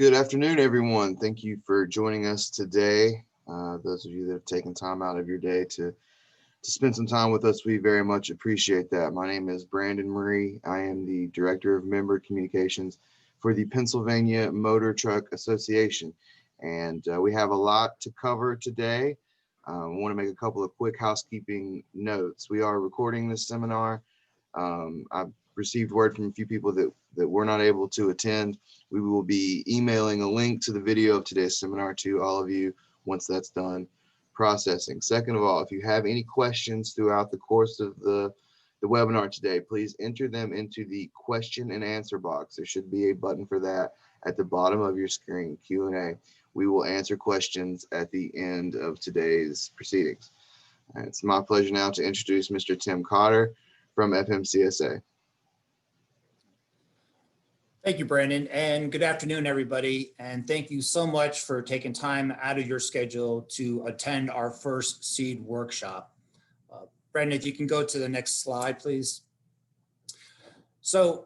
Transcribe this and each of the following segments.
Good afternoon, everyone. Thank you for joining us today. Those of you that have taken time out of your day to spend some time with us, we very much appreciate that. My name is Brandon Murray. I am the Director of Member Communications for the Pennsylvania Motor Truck Association. And we have a lot to cover today. I want to make a couple of quick housekeeping notes. We are recording this seminar. I've received word from a few people that were not able to attend. We will be emailing a link to the video of today's seminar to all of you once that's done processing. Second of all, if you have any questions throughout the course of the webinar today, please enter them into the question and answer box. There should be a button for that at the bottom of your screen, Q&A. We will answer questions at the end of today's proceedings. And it's my pleasure now to introduce Mr. Tim Cotter from Fmcsa. Thank you, Brandon, and good afternoon, everybody. And thank you so much for taking time out of your schedule to attend our first SEED workshop. Brandon, if you can go to the next slide, please. So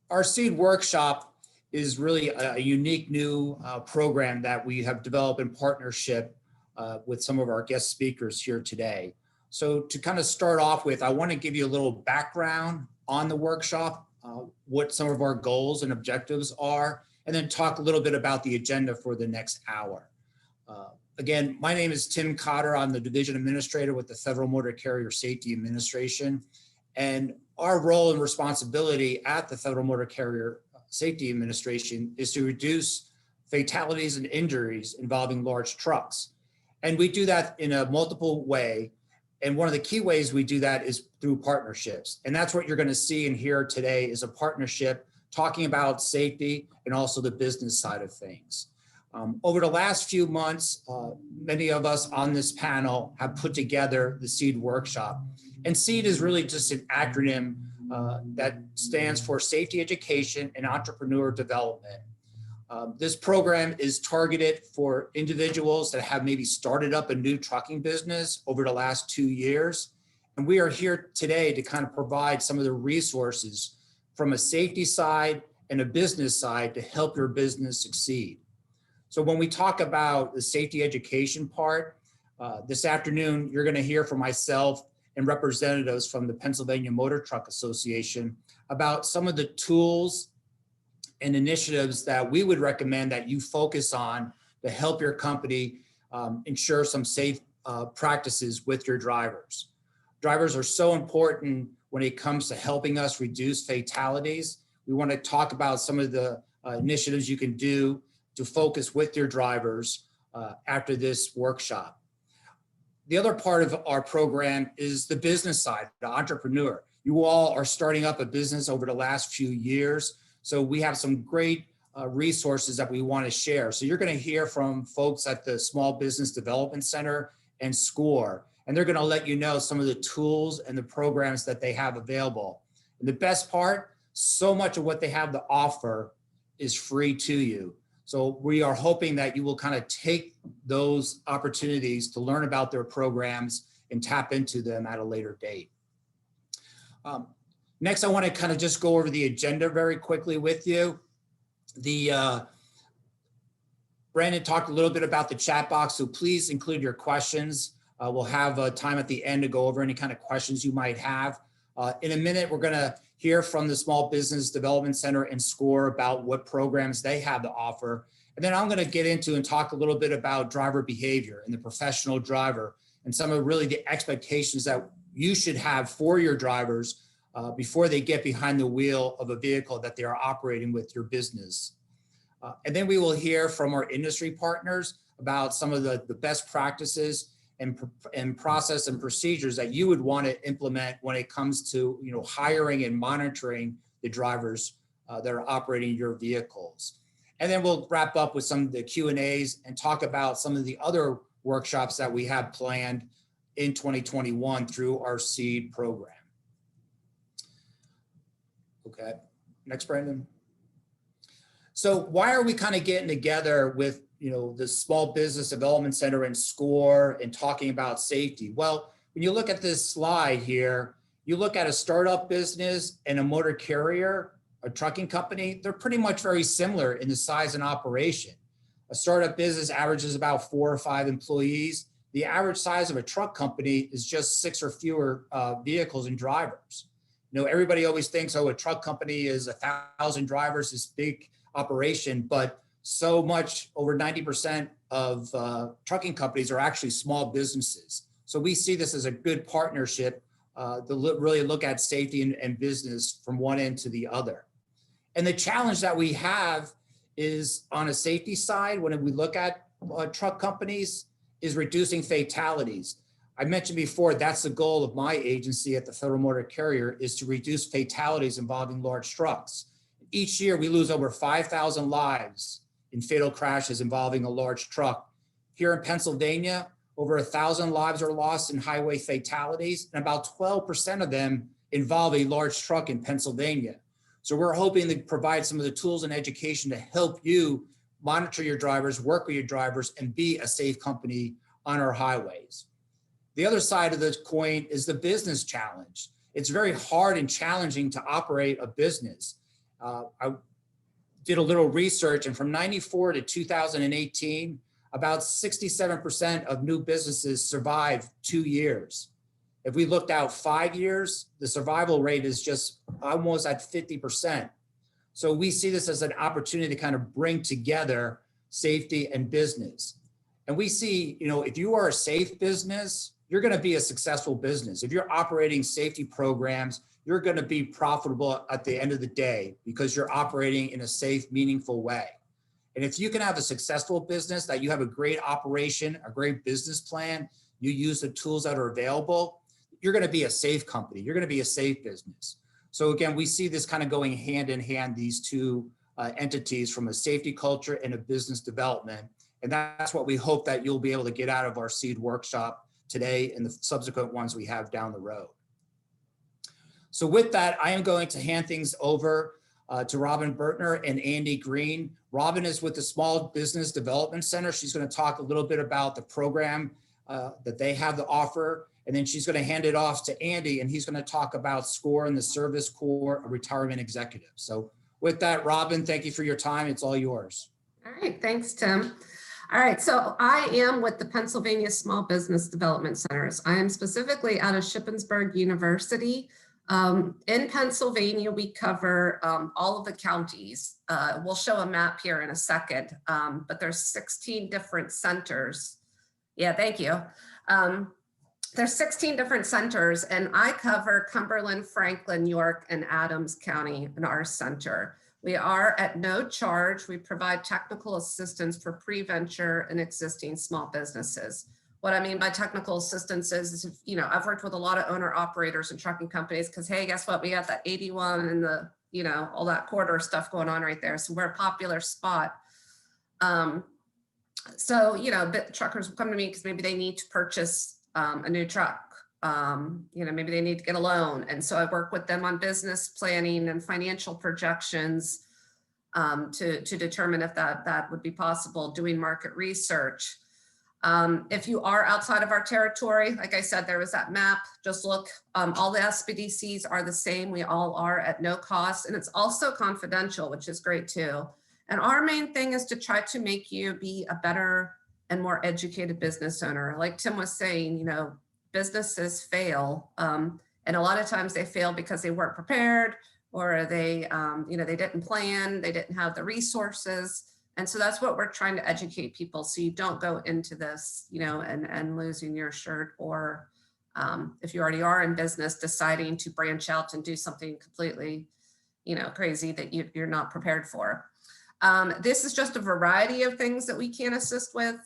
our SEED workshop is really a unique new program that we have developed in partnership with some of our guest speakers here today. So to kind of start off with, I want to give you a little background on the workshop, what some of our goals and objectives are, and then talk a little bit about the agenda for the next hour. Again, my name is Tim Cotter. I'm the Division Administrator with the Federal Motor Carrier Safety Administration. And our role and responsibility at the Federal Motor Carrier Safety Administration is to reduce fatalities and injuries involving large trucks. And we do that in a multiple way. And one of the key ways we do that is through partnerships. And that's what you're going to see and hear today is a partnership talking about safety and also the business side of things. Over the last few months, many of us on this panel have put together the SEED workshop. And SEED is really just an acronym that stands for Safety Education and Entrepreneur Development. This program is targeted for individuals that have maybe started up a new trucking business over the last 2 years. And we are here today to kind of provide some of the resources from a safety side and a business side to help your business succeed. So when we talk about the safety education part, this afternoon, you're going to hear from myself and representatives from the Pennsylvania Motor Truck Association about some of the tools and initiatives that we would recommend that you focus on to help your company ensure some safe practices with your drivers. Drivers are so important when it comes to helping us reduce fatalities. We want to talk about some of the initiatives you can do to focus with your drivers after this workshop. The other part of our program is the business side, the entrepreneur. You all are starting up a business over the last few years. So we have some great resources that we want to share. So you're going to hear from folks at the Small Business Development Center and SCORE, and they're going to let you know some of the tools and the programs that they have available. And the best part, so much of what they have to offer is free to you. So we are hoping that you will kind of take those opportunities to learn about their programs and tap into them at a later date. Next, I want to kind of just go over the agenda very quickly with you. Brandon talked a little bit about the chat box, so please include your questions. We'll have time at the end to go over any kind of questions you might have. In a minute, we're going to hear from the Small Business Development Center and SCORE about what programs they have to offer. And then I'm going to get into and talk a little bit about driver behavior and the professional driver and some of really the expectations that you should have for your drivers before they get behind the wheel of a vehicle that they are operating with your business. And then we will hear from our industry partners about some of the best practices and process and procedures that you would want to implement when it comes to hiring and monitoring the drivers that are operating your vehicles. And then we'll wrap up with some of the Q&As and talk about some of the other workshops that we have planned in 2021 through our SEED program. Okay, next, Brandon. So why are we kind of getting together with the Small Business Development Center and SCORE and talking about safety? Well, when you look at this slide here, you look at a startup business and a motor carrier, a trucking company, they're pretty much very similar in the size and operation. A startup business averages about 4 or 5 employees. The average size of a truck company is just 6 or fewer vehicles and drivers. You know, everybody always thinks, oh, a truck company is 1,000 drivers, this big operation, but so much, over 90% of trucking companies are actually small businesses. So we see this as a good partnership to really look at safety and business from one end to the other. And the challenge that we have is on a safety side, when we look at truck companies, is reducing fatalities. I mentioned before, that's the goal of my agency at the Federal Motor Carrier, is to reduce fatalities involving large trucks. Each year, we lose over 5,000 lives in fatal crashes involving a large truck. Here in Pennsylvania, over 1,000 lives are lost in highway fatalities, and about 12% of them involve a large truck in Pennsylvania. So we're hoping to provide some of the tools and education to help you monitor your drivers, work with your drivers, and be a safe company on our highways. The other side of the coin is the business challenge. It's very hard and challenging to operate a business. I did a little research, and from 94 to 2018, about 67% of new businesses survive 2 years. If we looked out 5 years, the survival rate is just almost at 50%. So we see this as an opportunity to kind of bring together safety and business. And we see, you know, if you are a safe business, you're going to be a successful business. If you're operating safety programs, you're going to be profitable at the end of the day because you're operating in a safe, meaningful way. And if you can have a successful business, that you have a great operation, a great business plan, you use the tools that are available, you're going to be a safe company. You're going to be a safe business. So again, we see this kind of going hand in hand, these two entities, from a safety culture and a business development. And that's what we hope that you'll be able to get out of our seed workshop today and the subsequent ones we have down the road. So with that, I am going to hand things over to Robin Bertner and Andy Green. Robin is with the Small Business Development Center. She's going to talk a little bit about the program that they have to offer. And then she's going to hand it off to Andy, and he's going to talk about SCORE and the Service Corps Retirement Executive. So with that, Robin, thank you for your time. It's all yours. All right, thanks, Tim. All right, so I am with the Pennsylvania Small Business Development Centers. I am specifically out of Shippensburg University. In Pennsylvania, we cover all of the counties. We'll show a map here in a second, but there's 16 different centers. Yeah, thank you. There's 16 different centers, and I cover Cumberland, Franklin, York, and Adams County in our center. We are at no charge. We provide technical assistance for pre-venture and existing small businesses. What I mean by technical assistance is, you know, I've worked with a lot of owner operators and trucking companies because, hey, guess what? We got that 81 and the, you know, all that corridor stuff going on right there. So we're a popular spot. So, you know, truckers will come to me because maybe they need to purchase a new truck. You know, maybe they need to get a loan. And so I work with them on business planning and financial projections to determine if that would be possible, doing market research. If you are outside of our territory, like I said, there was that map, just look, all the SBDCs are the same. We all are at no cost, and it's also confidential, which is great too. And our main thing is to try to make you be a better and more educated business owner. Like Tim was saying, you know, businesses fail. And a lot of times they fail because they weren't prepared, or they, you know, they didn't plan, they didn't have the resources. And so that's what we're trying to educate people, so you don't go into this, you know, and losing your shirt, or if you already are in business, deciding to branch out and do something completely, you know, crazy that you're not prepared for. This is just a variety of things that we can assist with.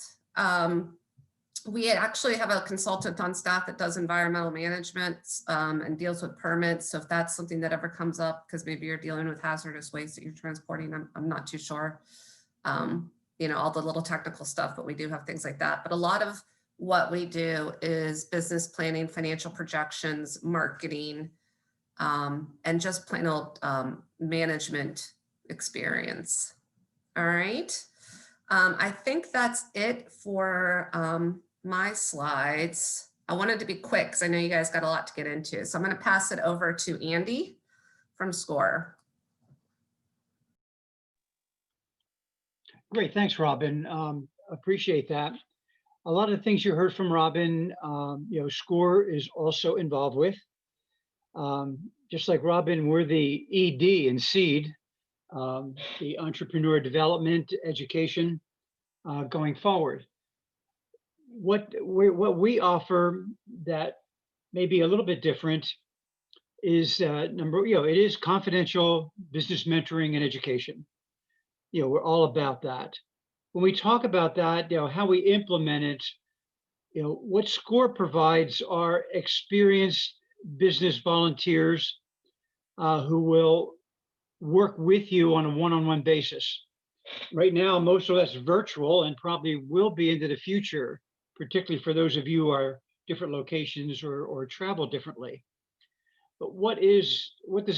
We actually have a consultant on staff that does environmental management and deals with permits. So if that's something that ever comes up, because maybe you're dealing with hazardous waste that you're transporting, I'm not too sure. You know, all the little technical stuff, but we do have things like that. But a lot of what we do is business planning, financial projections, marketing, and just plain old management experience. All right. I think that's it for my slides. I wanted to be quick because I know you guys got a lot to get into. So I'm going to pass it over to Andy from SCORE. Great, thanks, Robin. Appreciate that. A lot of the things you heard from Robin, SCORE is also involved with. Just like Robin, we're the ED and SEED, the entrepreneur development education going forward. What we offer that may be a little bit different is it is confidential business mentoring and education. We're all about that. When we talk about that, how we implement it, what SCORE provides are experienced business volunteers who will work with you on a one-on-one basis. Right now, most of that's virtual and probably will be into the future, particularly for those of you who are different locations or travel differently. But what does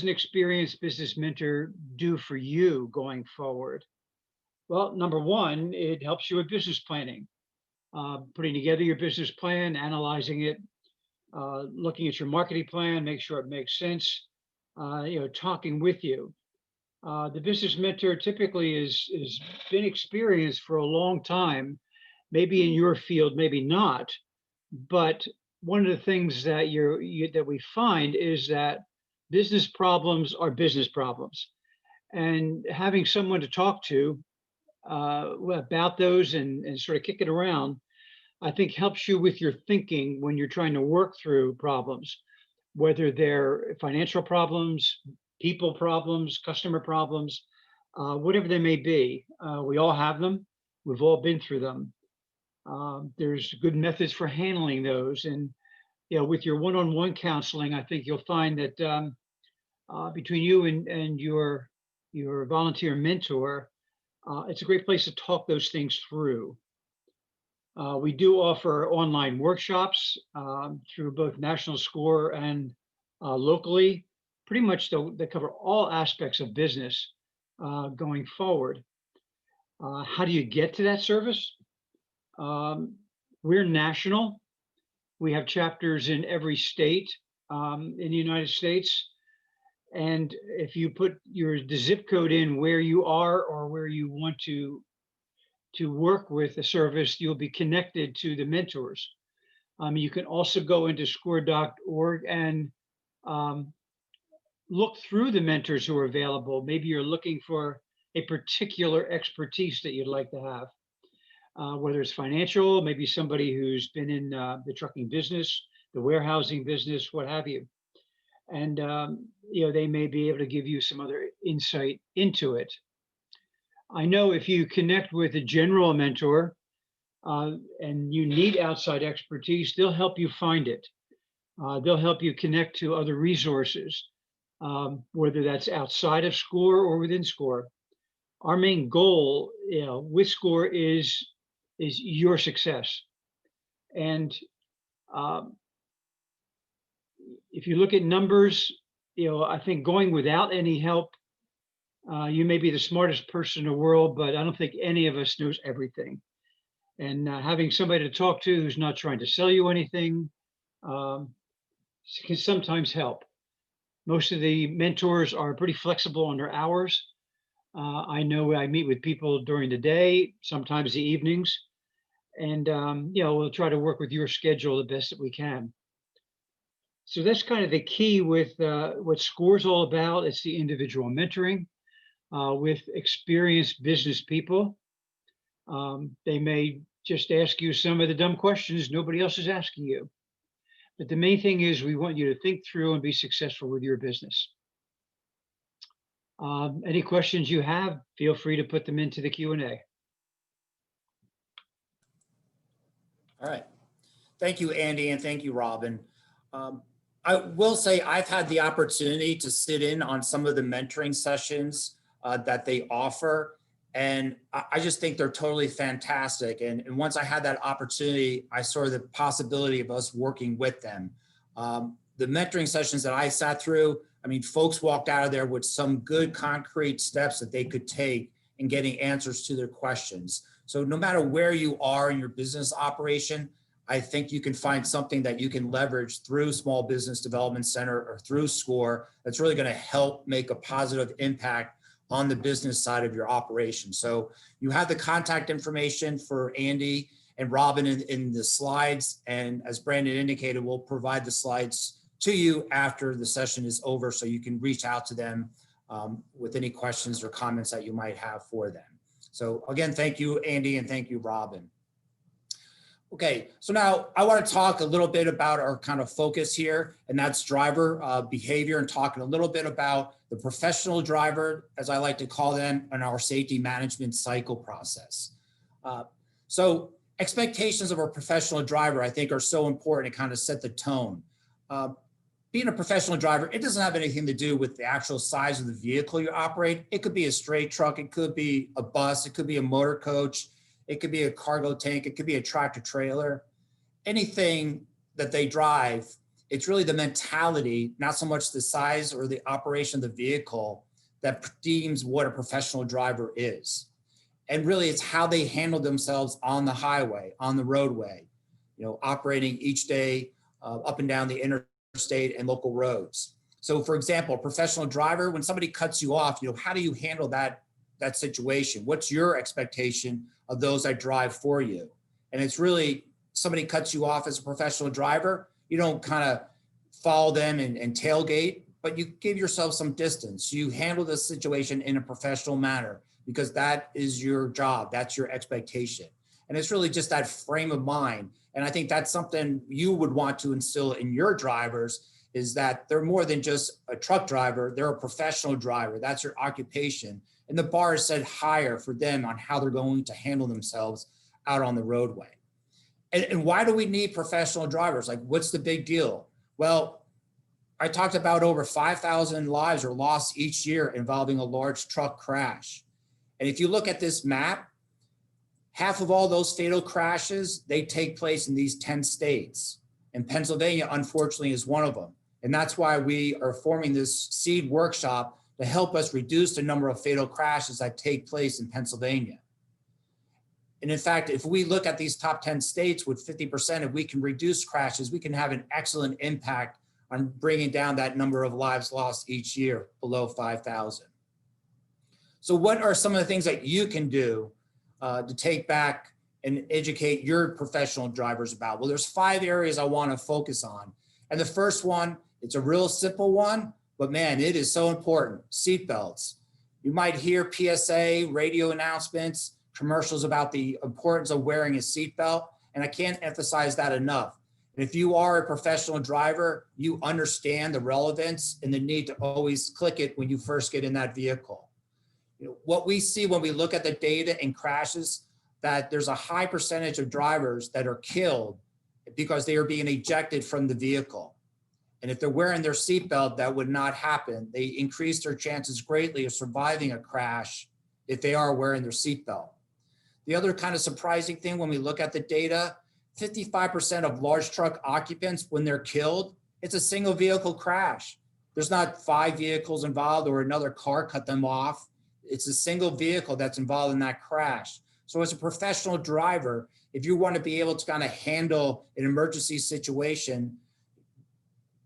an experienced business mentor do for you going forward? Well, number one, it helps you with business planning, putting together your business plan, analyzing it, looking at your marketing plan, make sure it makes sense, talking with you. The business mentor typically is been experienced for a long time, maybe in your field, maybe not. But one of the things that that we find is that business problems are business problems, and having someone to talk to about those and sort of kick it around, I think helps you with your thinking when you're trying to work through problems, whether they're financial problems, people problems, customer problems, whatever they may be. We all have them. We've all been through them. There's good methods for handling those. And with your one-on-one counseling, I think you'll find that between you and your volunteer mentor, it's a great place to talk those things through. We do offer online workshops through both National SCORE and locally, pretty much they cover all aspects of business going forward. How do you get to that service? We're national. We have chapters in every state in the United States. And if you put the zip code in where you are or where you want to work with a service, you'll be connected to the mentors. You can also go into score.org and look through the mentors who are available. Maybe you're looking for a particular expertise that you'd like to have, whether it's financial, maybe somebody who's been in the trucking business, the warehousing business, what have you. And they may be able to give you some other insight into it. I know if you connect with a general mentor and you need outside expertise, they'll help you find it. They'll help you connect to other resources, whether that's outside of SCORE or within SCORE. Our main goal, with SCORE is your success. And if you look at numbers, I think going without any help, you may be the smartest person in the world, but I don't think any of us knows everything. And having somebody to talk to who's not trying to sell you anything can sometimes help. Most of the mentors are pretty flexible on their hours. I know I meet with people during the day, sometimes the evenings, and we'll try to work with your schedule the best that we can. So that's kind of the key with what SCORE is all about. It's the individual mentoring with experienced business people. They may just ask you some of the dumb questions nobody else is asking you. But the main thing is we want you to think through and be successful with your business. Any questions you have, feel free to put them into the Q&A. All right. Thank you, Andy, and thank you, Robin. I will say I've had the opportunity to sit in on some of the mentoring sessions that they offer, and I just think they're totally fantastic. And once I had that opportunity, I saw the possibility of us working with them. The mentoring sessions that I sat through, I mean, folks walked out of there with some good concrete steps that they could take in getting answers to their questions. So no matter where you are in your business operation, I think you can find something that you can leverage through Small Business Development Center or through SCORE that's really going to help make a positive impact on the business side of your operation. So you have the contact information for Andy and Robin in the slides. And as Brandon indicated, we'll provide the slides to you after the session is over, so you can reach out to them with any questions or comments that you might have for them. So again, thank you, Andy, and thank you, Robin. Okay, so now I want to talk a little bit about our kind of focus here, and that's driver behavior, and talking a little bit about the professional driver, as I like to call them, and our safety management cycle process. So expectations of a professional driver, I think, are so important to kind of set the tone. Being a professional driver, it doesn't have anything to do with the actual size of the vehicle you operate. It could be a straight truck, it could be a bus, it could be a motor coach, it could be a cargo tank, it could be a tractor trailer. Anything that they drive, it's really the mentality, not so much the size or the operation of the vehicle, that deems what a professional driver is. And really, it's how they handle themselves on the highway, on the roadway, operating each day up and down the interstate and local roads. So for example, a professional driver, when somebody cuts you off, how do you handle that situation? What's your expectation of those that drive for you? And it's really, somebody cuts you off as a professional driver, you don't kind of follow them and tailgate, but you give yourself some distance. You handle the situation in a professional manner, because that is your job, that's your expectation. And it's really just that frame of mind. And I think that's something you would want to instill in your drivers, is that they're more than just a truck driver, they're a professional driver, that's your occupation. And the bar is set higher for them on how they're going to handle themselves out on the roadway. And why do we need professional drivers? Like, what's the big deal? Well, I talked about over 5,000 lives are lost each year involving a large truck crash. And if you look at this map, half of all those fatal crashes, they take place in these 10 states. And Pennsylvania, unfortunately, is one of them. And that's why we are forming this SEED workshop to help us reduce the number of fatal crashes that take place in Pennsylvania. And in fact, if we look at these top 10 states with 50%, if we can reduce crashes, we can have an excellent impact on bringing down that number of lives lost each year below 5,000. So what are some of the things that you can do to take back and educate your professional drivers about? Well, there's 5 areas I want to focus on. And the first one, it's a real simple one, but man, it is so important. Seatbelts. You might hear PSA, radio announcements, commercials about the importance of wearing a seatbelt, and I can't emphasize that enough. And if you are a professional driver, you understand the relevance and the need to always click it when you first get in that vehicle. What we see when we look at the data and crashes, that there's a high percentage of drivers that are killed because they are being ejected from the vehicle. And if they're wearing their seatbelt, that would not happen. They increase their chances greatly of surviving a crash if they are wearing their seatbelt. The other kind of surprising thing when we look at the data, 55% of large truck occupants, when they're killed, it's a single vehicle crash. There's not 5 vehicles involved or another car cut them off. It's a single vehicle that's involved in that crash. So as a professional driver, if you want to be able to kind of handle an emergency situation,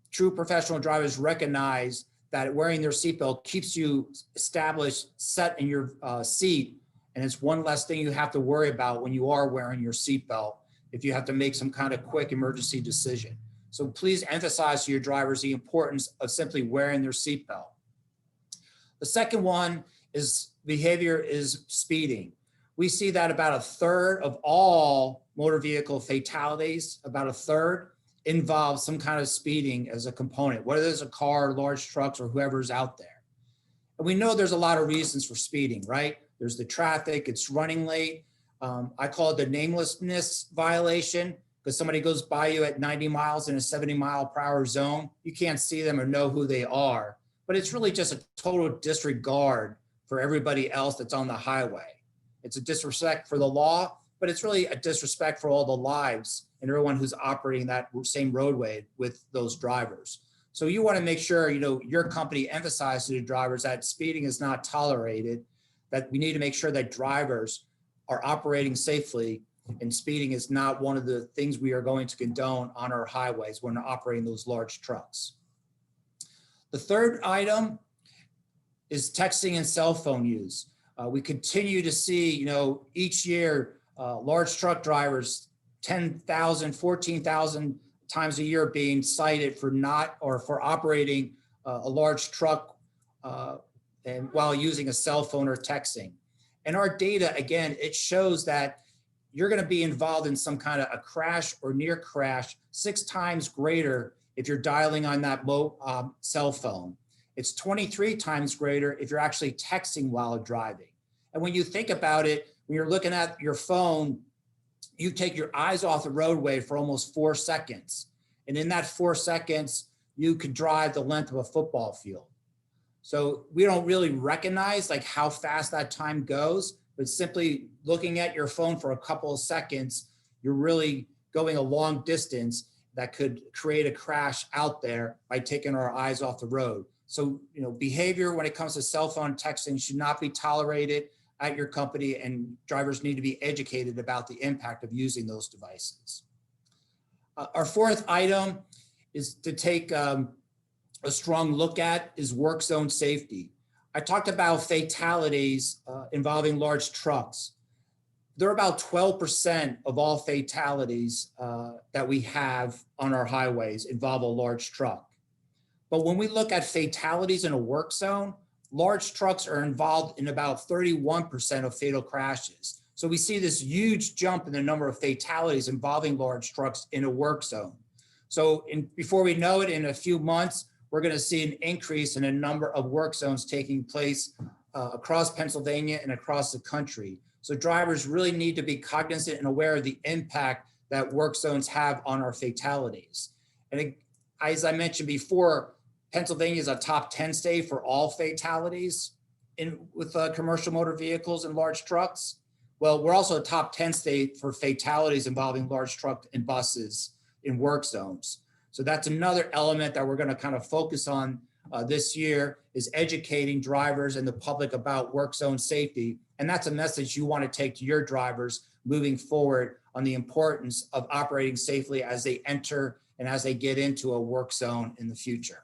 true professional drivers recognize that wearing their seatbelt keeps you established, set in your seat. And it's one less thing you have to worry about when you are wearing your seatbelt, if you have to make some kind of quick emergency decision. So please emphasize to your drivers the importance of simply wearing their seatbelt. The second one is behavior is speeding. We see that about 1/3 of all motor vehicle fatalities, about 1/3 involve some kind of speeding as a component, whether it's a car, large trucks, or whoever's out there. And we know there's a lot of reasons for speeding, right? There's the traffic, it's running late. I call it the namelessness violation, because somebody goes by you at 90 miles in a 70-mile-per-hour zone. You can't see them or know who they are, but it's really just a total disregard for everybody else that's on the highway. It's a disrespect for the law, but it's really a disrespect for all the lives and everyone who's operating that same roadway with those drivers. So you want to make sure, your company emphasizes to the drivers that speeding is not tolerated, that we need to make sure that drivers are operating safely, and speeding is not one of the things we are going to condone on our highways when operating those large trucks. The third item is texting and cell phone use. We continue to see, each year, large truck drivers, 10,000, 14,000 times a year being cited for for operating a large truck and while using a cell phone or texting. And our data, again, it shows that you're going to be involved in some kind of a crash or near crash 6 times greater if you're dialing on that cell phone. It's 23 times greater if you're actually texting while driving. And when you think about it, when you're looking at your phone, you take your eyes off the roadway for almost 4 seconds. And in that 4 seconds, you could drive the length of a football field. So we don't really recognize like how fast that time goes, but simply looking at your phone for a couple of seconds, you're really going a long distance that could create a crash out there by taking our eyes off the road. So, behavior when it comes to cell phone texting should not be tolerated at your company, and drivers need to be educated about the impact of using those devices. Our fourth item is to take a strong look at is work zone safety. I talked about fatalities involving large trucks. They're about 12% of all fatalities that we have on our highways involve a large truck. But when we look at fatalities in a work zone, large trucks are involved in about 31% of fatal crashes. So we see this huge jump in the number of fatalities involving large trucks in a work zone. So before we know it, in a few months, we're going to see an increase in a number of work zones taking place across Pennsylvania and across the country. So drivers really need to be cognizant and aware of the impact that work zones have on our fatalities. And as I mentioned before, Pennsylvania is a top 10 state for all fatalities with commercial motor vehicles and large trucks. Well, we're also a top 10 state for fatalities involving large truck and buses in work zones. So that's another element that we're going to kind of focus on this year, is educating drivers and the public about work zone safety. And that's a message you want to take to your drivers moving forward on the importance of operating safely as they enter and as they get into a work zone in the future.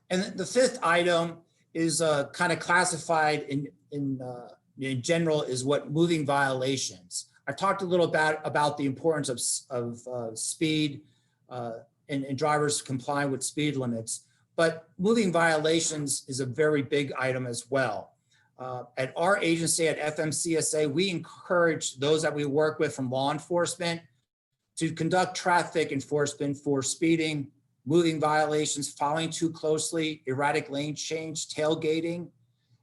And the fifth item is kind of classified in general is what moving violations. I talked a little about the importance of speed and drivers complying with speed limits, but moving violations is a very big item as well. At our agency at Fmcsa, we encourage those that we work with from law enforcement to conduct traffic enforcement for speeding, moving violations, following too closely, erratic lane change, tailgating.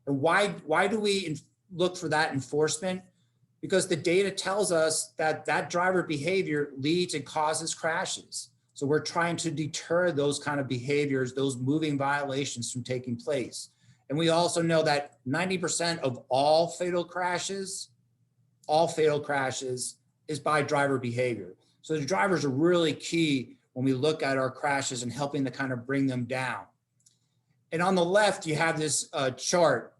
And why do we look for that enforcement? Because the data tells us that driver behavior leads and causes crashes. So we're trying to deter those kind of behaviors, those moving violations from taking place. And we also know that 90% of all fatal crashes is by driver behavior. So the drivers are really key when we look at our crashes and helping to kind of bring them down. And on the left, you have this chart,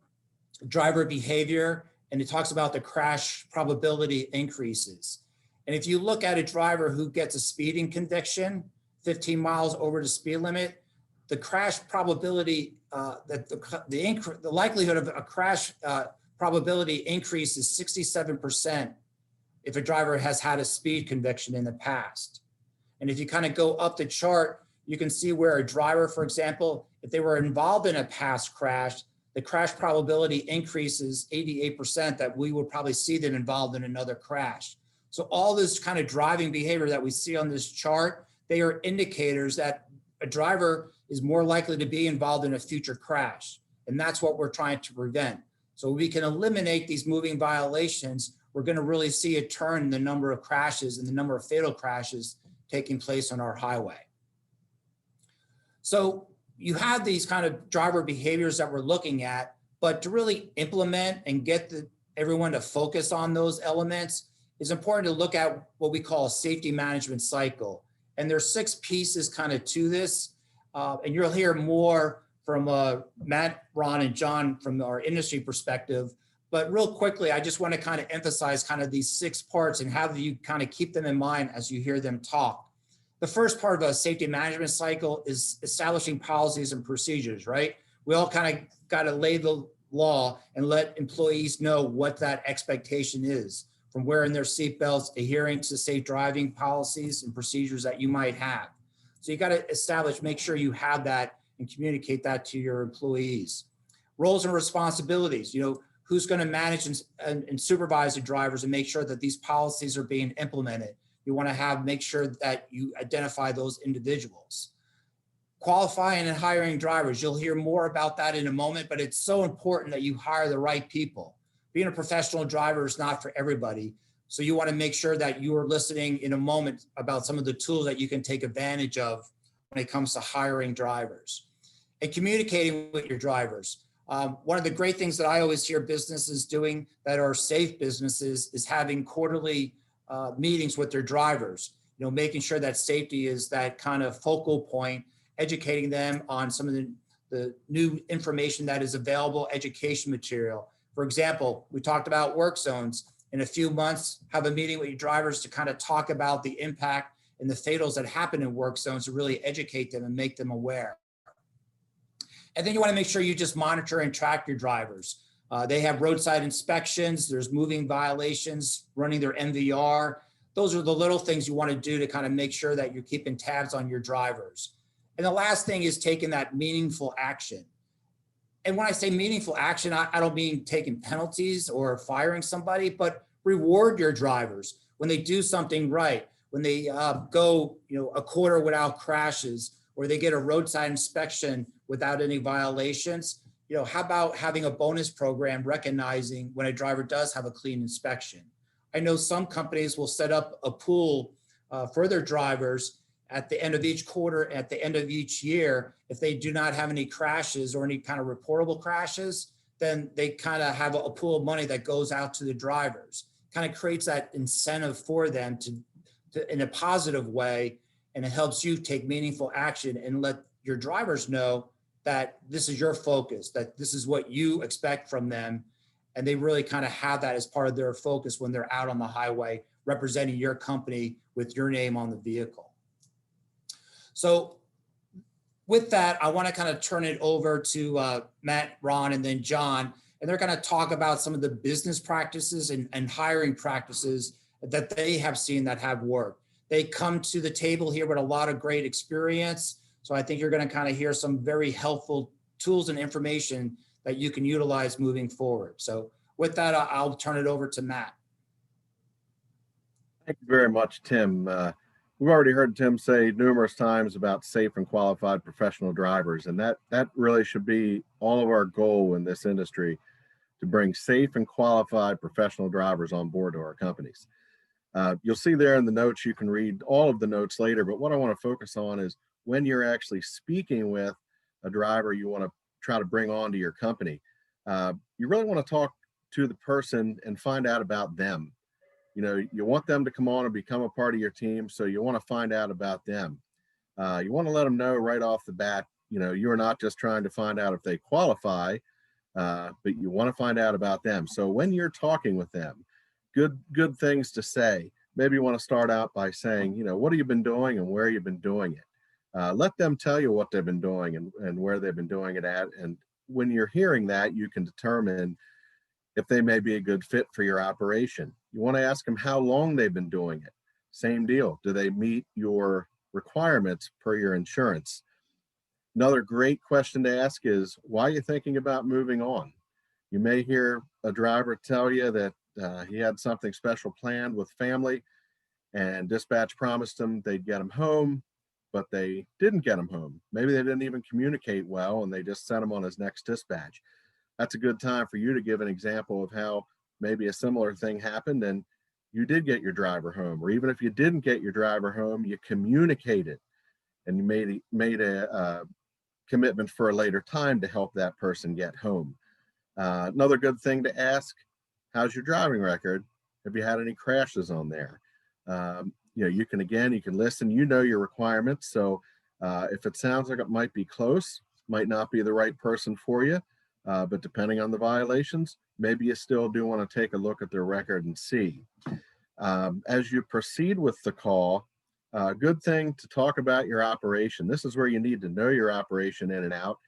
driver behavior, and it talks about the crash probability increases. And if you look at a driver who gets a speeding conviction, 15 miles over the speed limit, the crash probability, the likelihood of a crash probability increase is 67% if a driver has had a speed conviction in the past. And if you kind of go up the chart, you can see where a driver, for example, if they were involved in a past crash, the crash probability increases 88% that we would probably see them involved in another crash. So all this kind of driving behavior that we see on this chart, they are indicators that a driver is more likely to be involved in a future crash. And that's what we're trying to prevent. So we can eliminate these moving violations. We're going to really see a turn in the number of crashes and the number of fatal crashes taking place on our highway. So you have these kind of driver behaviors that we're looking at, but to really implement and get everyone to focus on those elements, it's important to look at what we call a safety management cycle. And there's 6 pieces kind of to this. And you'll hear more from Matt, Ron, and John from our industry perspective. But real quickly, I just want to kind of emphasize kind of these 6 parts and how you kind of keep them in mind as you hear them talk. The first part of a safety management cycle is establishing policies and procedures, right? We all kind of got to lay the law and let employees know what that expectation is, from wearing their seatbelts, adhering to safe driving policies and procedures that you might have. So you got to establish, make sure you have that and communicate that to your employees. Roles and responsibilities, who's going to manage and supervise the drivers and make sure that these policies are being implemented. You want to make sure that you identify those individuals. Qualifying and hiring drivers. You'll hear more about that in a moment, but it's so important that you hire the right people. Being a professional driver is not for everybody. So you want to make sure that you are listening in a moment about some of the tools that you can take advantage of when it comes to hiring drivers and communicating with your drivers. One of the great things that I always hear businesses doing that are safe businesses is having quarterly meetings with their drivers, making sure that safety is that kind of focal point, educating them on some of the new information that is available, education material. For example, we talked about work zones. In a few months, have a meeting with your drivers to kind of talk about the impact and the fatals that happen in work zones to really educate them and make them aware. And then you want to make sure you just monitor and track your drivers. They have roadside inspections, there's moving violations, running their MVR. Those are the little things you want to do to kind of make sure that you're keeping tabs on your drivers. And the last thing is taking that meaningful action. And when I say meaningful action, I don't mean taking penalties or firing somebody, but reward your drivers when they do something right, when they go a quarter without crashes, or they get a roadside inspection without any violations. How about having a bonus program recognizing when a driver does have a clean inspection? I know some companies will set up a pool for their drivers at the end of each quarter, at the end of each year. If they do not have any crashes or any kind of reportable crashes, then they kind of have a pool of money that goes out to the drivers. Kind of creates that incentive for them to in a positive way, and it helps you take meaningful action and let your drivers know that this is your focus, that this is what you expect from them. And they really kind of have that as part of their focus when they're out on the highway representing your company with your name on the vehicle. So with that, I want to kind of turn it over to Matt, Ron, and then John, and they're going to talk about some of the business practices and hiring practices that they have seen that have worked. They come to the table here with a lot of great experience. So I think you're going to kind of hear some very helpful tools and information that you can utilize moving forward. So with that, I'll turn it over to Matt. Thank you very much, Tim. We've already heard Tim say numerous times about safe and qualified professional drivers, and that really should be all of our goal in this industry, to bring safe and qualified professional drivers on board to our companies. You'll see there in the notes, you can read all of the notes later, but what I want to focus on is when you're actually speaking with a driver you want to try to bring on to your company, you really want to talk to the person and find out about them. You want them to come on and become a part of your team, so you want to find out about them. You want to let them know right off the bat, you're not just trying to find out if they qualify, but you want to find out about them. So when you're talking with them, good things to say. Maybe you want to start out by saying, what have you been doing and where you've been doing it. Let them tell you what they've been doing and where they've been doing it at. And when you're hearing that, you can determine if they may be a good fit for your operation. You want to ask them how long they've been doing it. Same deal. Do they meet your requirements per your insurance? Another great question to ask is, why are you thinking about moving on? You may hear a driver tell you that he had something special planned with family, and dispatch promised him they'd get him home, but they didn't get him home. Maybe they didn't even communicate well, and they just sent him on his next dispatch. That's a good time for you to give an example of how maybe a similar thing happened and you did get your driver home, or even if you didn't get your driver home, you communicated and you made a commitment for a later time to help that person get home. Another good thing to ask, how's your driving record? Have you had any crashes on there? You can listen, your requirements. So if it sounds like it might be close, might not be the right person for you, but depending on the violations, maybe you still do want to take a look at their record and see. As you proceed with the call, good thing to talk about your operation. This is where you need to know your operation in and out.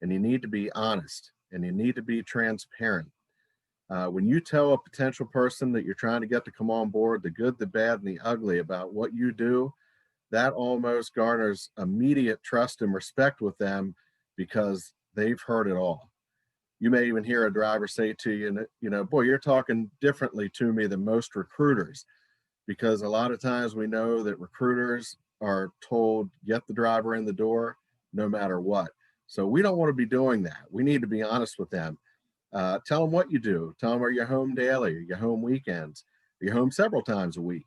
and you need to be honest, and you need to be transparent. When you tell a potential person that you're trying to get to come on board, the good, the bad, and the ugly about what you do, that almost garners immediate trust and respect with them because they've heard it all. You may even hear a driver say to you, boy, you're talking differently to me than most recruiters, because a lot of times we know that recruiters are told, get the driver in the door no matter what. So we don't want to be doing that. We need to be honest with them. Tell them what you do. Tell them, are you home daily? Are you home weekends? Are you home several times a week?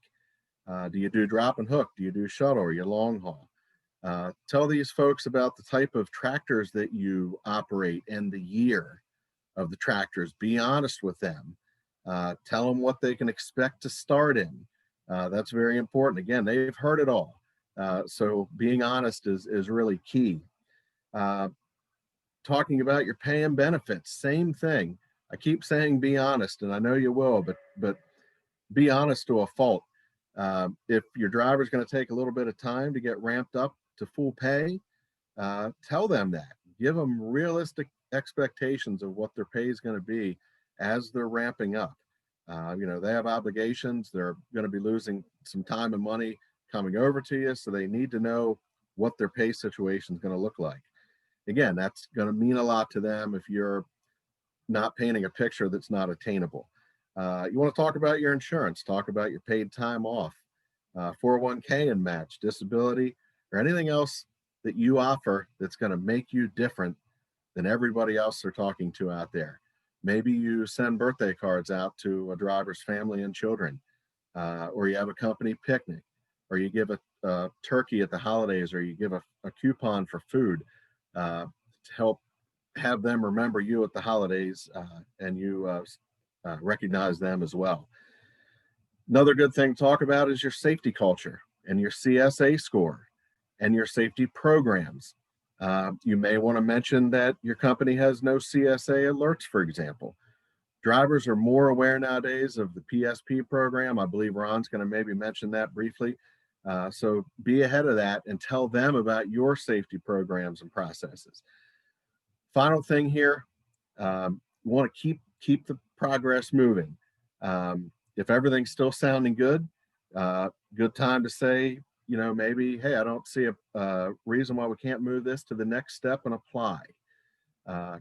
Do you do drop and hook? Do you do shuttle? Or you long haul? Tell these folks about the type of tractors that you operate and the year of the tractors. Be honest with them. Tell them what they can expect to start in. That's very important. Again, they've heard it all. So being honest is really key. Talking about your pay and benefits, same thing. I keep saying be honest, and I know you will, but be honest to a fault. If your driver's going to take a little bit of time to get ramped up to full pay, tell them that. Give them realistic expectations of what their pay is going to be as they're ramping up. They have obligations. They're going to be losing some time and money coming over to you, so they need to know what their pay situation is going to look like. Again, that's going to mean a lot to them if you're not painting a picture that's not attainable. You want to talk about your insurance, talk about your paid time off, 401k and match, disability, or anything else that you offer that's going to make you different than everybody else they're talking to out there. Maybe you send birthday cards out to a driver's family and children, or you have a company picnic, or you give a turkey at the holidays, or you give a coupon for food to help have them remember you at the holidays, and you recognize them as well. Another good thing to talk about is your safety culture and your CSA score and your safety programs. You may want to mention that your company has no CSA alerts, for example. Drivers are more aware nowadays of the PSP program. I believe Ron's going to maybe mention that briefly. So be ahead of that and tell them about your safety programs and processes. Final thing here, you want to keep the progress moving. If everything's still sounding good, good time to say, maybe, hey, I don't see a reason why we can't move this to the next step and apply.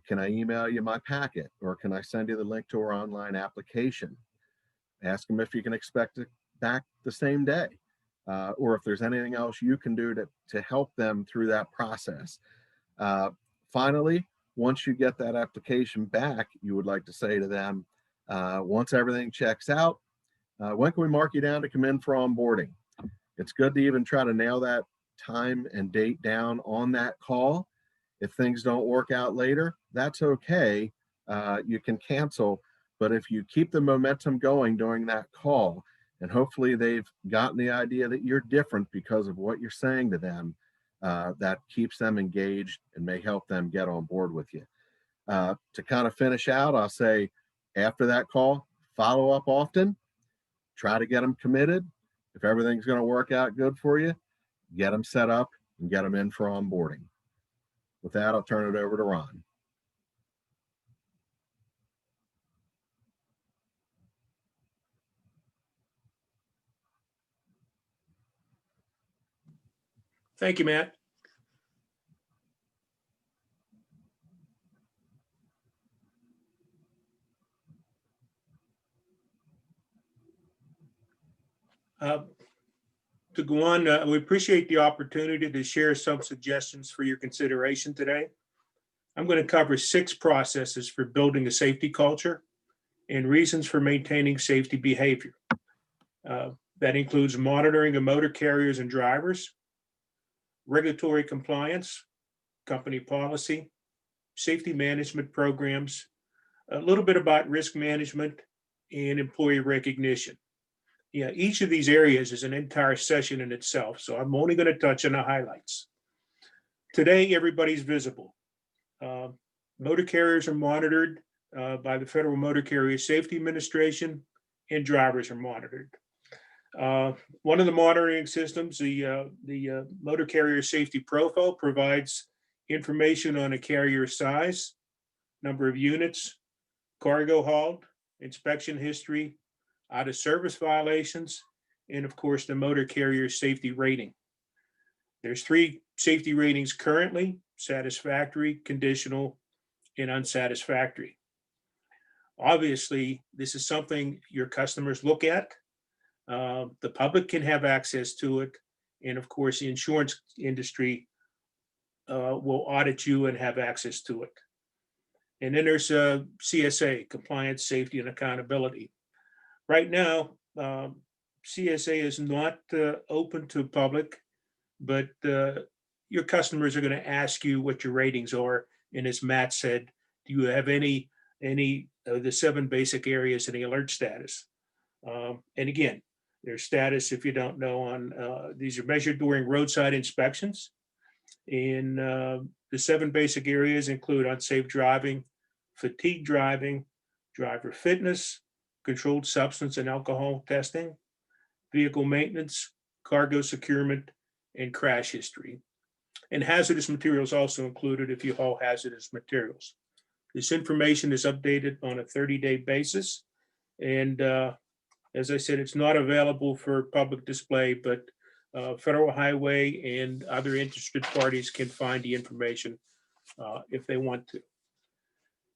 Can I email you my packet, or can I send you the link to our online application? Ask them if you can expect it back the same day, or if there's anything else you can do to help them through that process. Finally, once you get that application back, you would like to say to them, once everything checks out, when can we mark you down to come in for onboarding? It's good to even try to nail that time and date down on that call. If things don't work out later, that's okay. You can cancel, but if you keep the momentum going during that call, and hopefully they've gotten the idea that you're different because of what you're saying to them, that keeps them engaged and may help them get on board with you. To kind of finish out, I'll say after that call, follow up often, try to get them committed. If everything's going to work out good for you, get them set up and get them in for onboarding. With that, I'll turn it over to Ron. Thank you, Matt. To go on, we appreciate the opportunity to share some suggestions for your consideration today. I'm going to cover 6 processes for building a safety culture and reasons for maintaining safety behavior. That includes monitoring of motor carriers and drivers, regulatory compliance, company policy, safety management programs, a little bit about risk management, and employee recognition. Yeah, each of these areas is an entire session in itself, so I'm only going to touch on the highlights. Today, everybody's visible. Motor carriers are monitored by the Federal Motor Carrier Safety Administration, and drivers are monitored. One of the monitoring systems, the Motor Carrier Safety Profile, provides information on a carrier size, number of units, cargo hauled, inspection history, out of service violations, and of course, the motor carrier safety rating. There's 3 safety ratings currently: satisfactory, conditional, and unsatisfactory. Obviously, this is something your customers look at. The public can have access to it. And of course, the insurance industry will audit you and have access to it. And then there's CSA, compliance, safety, and accountability. Right now, CSA is not open to public, but your customers are going to ask you what your ratings are. And as Matt said, do you have any of the 7 basic areas in the alert status? And again, their status, if you don't know, on these are measured during roadside inspections. And the 7 basic areas include unsafe driving, fatigue driving, driver fitness, controlled substance and alcohol testing, vehicle maintenance, cargo securement, and crash history. And hazardous materials also included if you haul hazardous materials. This information is updated on a 30-day basis. And as I said, it's not available for public display, but Federal Highway and other interested parties can find the information if they want to.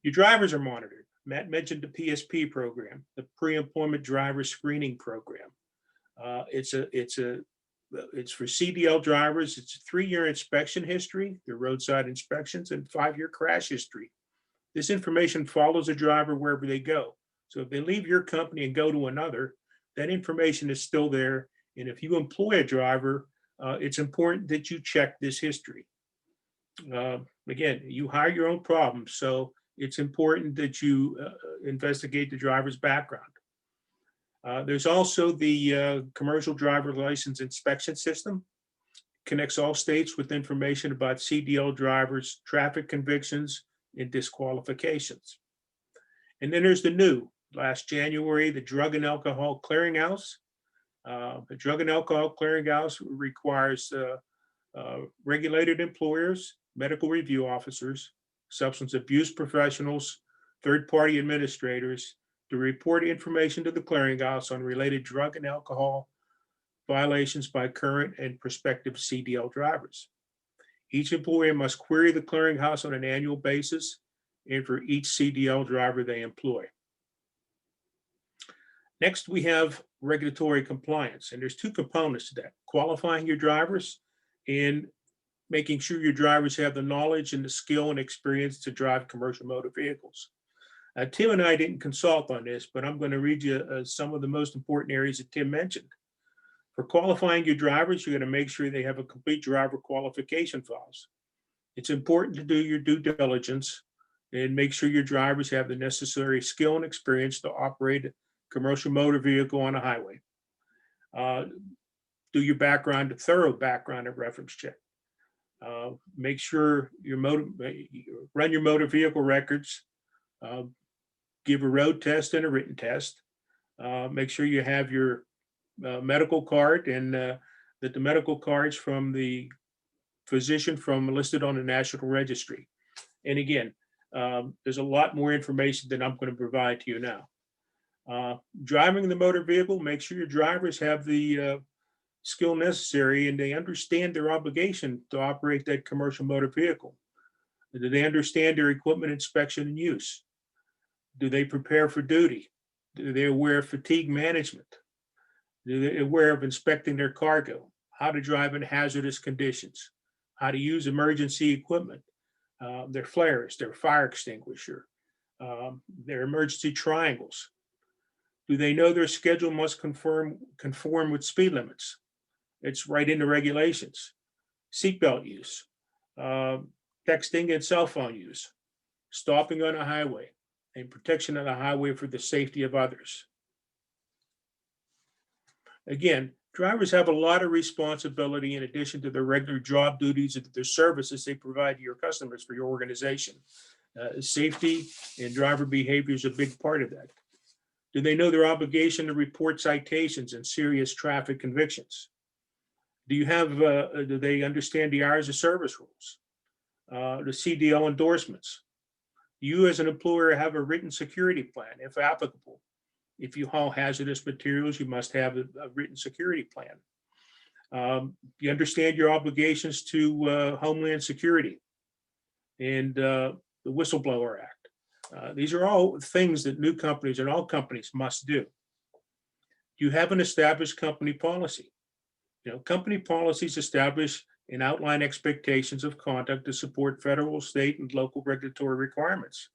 Your drivers are monitored. Matt mentioned the PSP program, the Pre-Employment Driver Screening Program. It's for CDL drivers. It's a 3-year inspection history, their roadside inspections, and 5-year crash history. This information follows a driver wherever they go. So if they leave your company and go to another, that information is still there. And if you employ a driver, it's important that you check this history. Again, you hire your own problems, so it's important that you investigate the driver's background. There's also the commercial driver license inspection system. Connects all states with information about CDL drivers, traffic convictions, and disqualifications. And then there's the new, last January, the Drug and Alcohol Clearinghouse. The Drug and Alcohol Clearinghouse requires regulated employers, medical review officers, substance abuse professionals, third-party administrators to report information to the clearinghouse on related drug and alcohol violations by current and prospective CDL drivers. Each employer must query the clearinghouse on an annual basis and for each CDL driver they employ. Next, we have regulatory compliance, and there's 2 components to that: qualifying your drivers and making sure your drivers have the knowledge and the skill and experience to drive commercial motor vehicles. Tim and I didn't consult on this, but I'm going to read you some of the most important areas that Tim mentioned. For qualifying your drivers, you're going to make sure they have a complete driver qualification files. It's important to do your due diligence and make sure your drivers have the necessary skill and experience to operate a commercial motor vehicle on a highway. Do your thorough background and reference check. Make sure run your motor vehicle records. Give a road test and a written test. Make sure you have your medical card and that the medical cards from the physician listed on the National Registry. And again, there's a lot more information than I'm going to provide to you now. Driving the motor vehicle, make sure your drivers have the skill necessary and they understand their obligation to operate that commercial motor vehicle. Do they understand their equipment inspection and use? Do they prepare for duty? Do they aware of fatigue management? Do they aware of inspecting their cargo? How to drive in hazardous conditions? How to use emergency equipment? Their flares, their fire extinguisher, their emergency triangles. Do they know their schedule must conform with speed limits? It's right in the regulations. Seatbelt use, texting and cell phone use, stopping on a highway, and protection of the highway for the safety of others. Again, drivers have a lot of responsibility in addition to their regular job duties and their services they provide to your customers for your organization. Safety and driver behavior is a big part of that. Do they know their obligation to report citations and serious traffic convictions? Do they understand the hours of service rules? the CDL endorsements. You as an employer have a written security plan, if applicable. If you haul hazardous materials, you must have a written security plan. You understand your obligations to Homeland Security and the Whistleblower Act. These are all things that new companies and all companies must do. You have an established company policy. Company policies establish and outline expectations of conduct to support federal, state, and local regulatory requirements.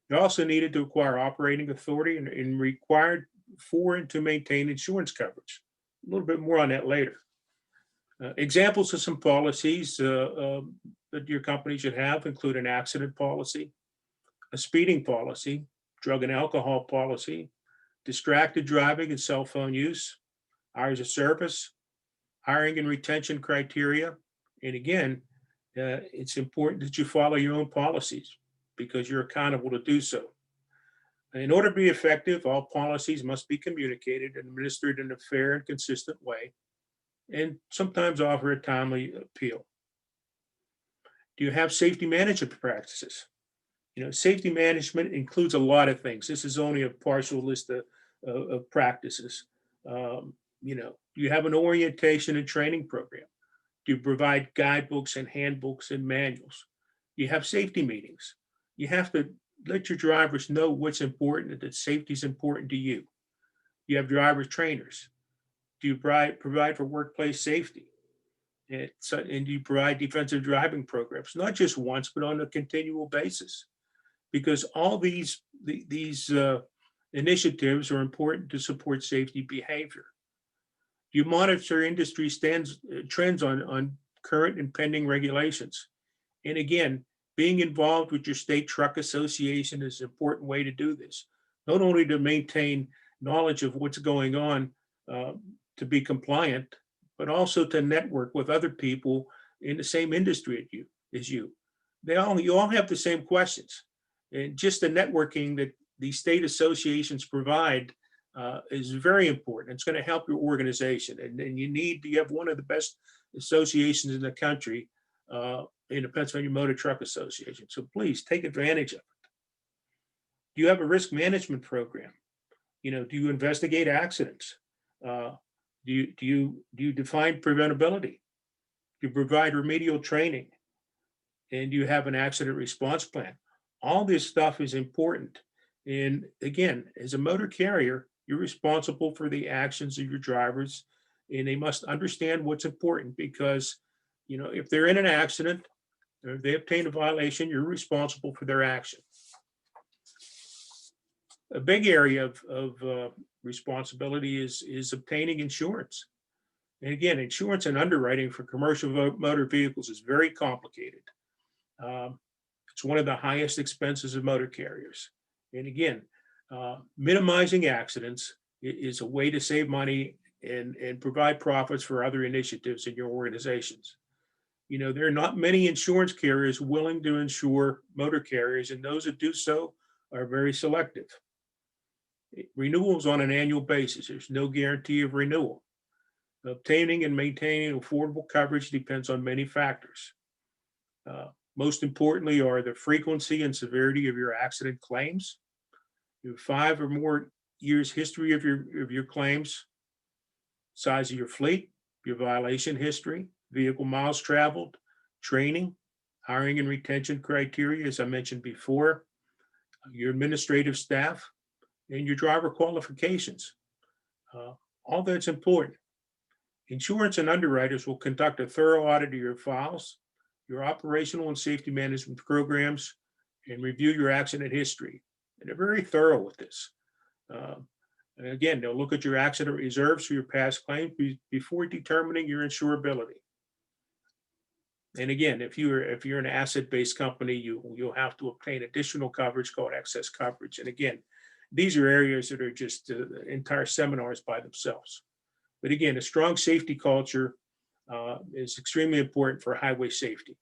You're also needed to acquire operating authority and required for and to maintain insurance coverage. A little bit more on that later. Examples of some policies that your company should have include an accident policy, a speeding policy, drug and alcohol policy, distracted driving and cell phone use, hours of service, hiring and retention criteria. And again, it's important that you follow your own policies because you're accountable to do so. In order to be effective, all policies must be communicated and administered in a fair and consistent way, and sometimes offer a timely appeal. Do you have safety management practices? Safety management includes a lot of things. This is only a partial list of practices. Do you have an orientation and training program? Do you provide guidebooks and handbooks and manuals? You have safety meetings. You have to let your drivers know what's important, that safety is important to you. You have driver trainers. Do you provide for workplace safety? And do you provide defensive driving programs, not just once, but on a continual basis? Because all these initiatives are important to support safety behavior. You monitor industry trends on current and pending regulations. And again, being involved with your state truck association is an important way to do this, not only to maintain knowledge of what's going on to be compliant, but also to network with other people in the same industry as you. You all have the same questions. And just the networking that these state associations provide is very important. It's going to help your organization. And you have one of the best associations in the country in the Pennsylvania Motor Truck Association. So please take advantage of it. Do you have a risk management program? Do you investigate accidents? Do you define preventability? Do you provide remedial training? And do you have an accident response plan? All this stuff is important. And again, as a motor carrier, you're responsible for the actions of your drivers, and they must understand what's important because, if they're in an accident or if they obtain a violation, you're responsible for their action. A big area of responsibility is obtaining insurance. And again, insurance and underwriting for commercial motor vehicles is very complicated. It's one of the highest expenses of motor carriers. And again, minimizing accidents is a way to save money and provide profits for other initiatives in your organizations. There are not many insurance carriers willing to insure motor carriers, and those that do so are very selective. Renewals on an annual basis. There's no guarantee of renewal. Obtaining and maintaining affordable coverage depends on many factors. Most importantly are the frequency and severity of your accident claims, your 5 or more years history of your claims, size of your fleet, your violation history, vehicle miles traveled, training, hiring and retention criteria, as I mentioned before, your administrative staff, and your driver qualifications. All that's important. Insurance and underwriters will conduct a thorough audit of your files, your operational and safety management programs, and review your accident history. And they're very thorough with this. And again, they'll look at your accident reserves for your past claims before determining your insurability. And again, if you're an asset-based company, you'll have to obtain additional coverage called excess coverage. And again, these are areas that are just entire seminars by themselves. But again, a strong safety culture is extremely important for highway safety.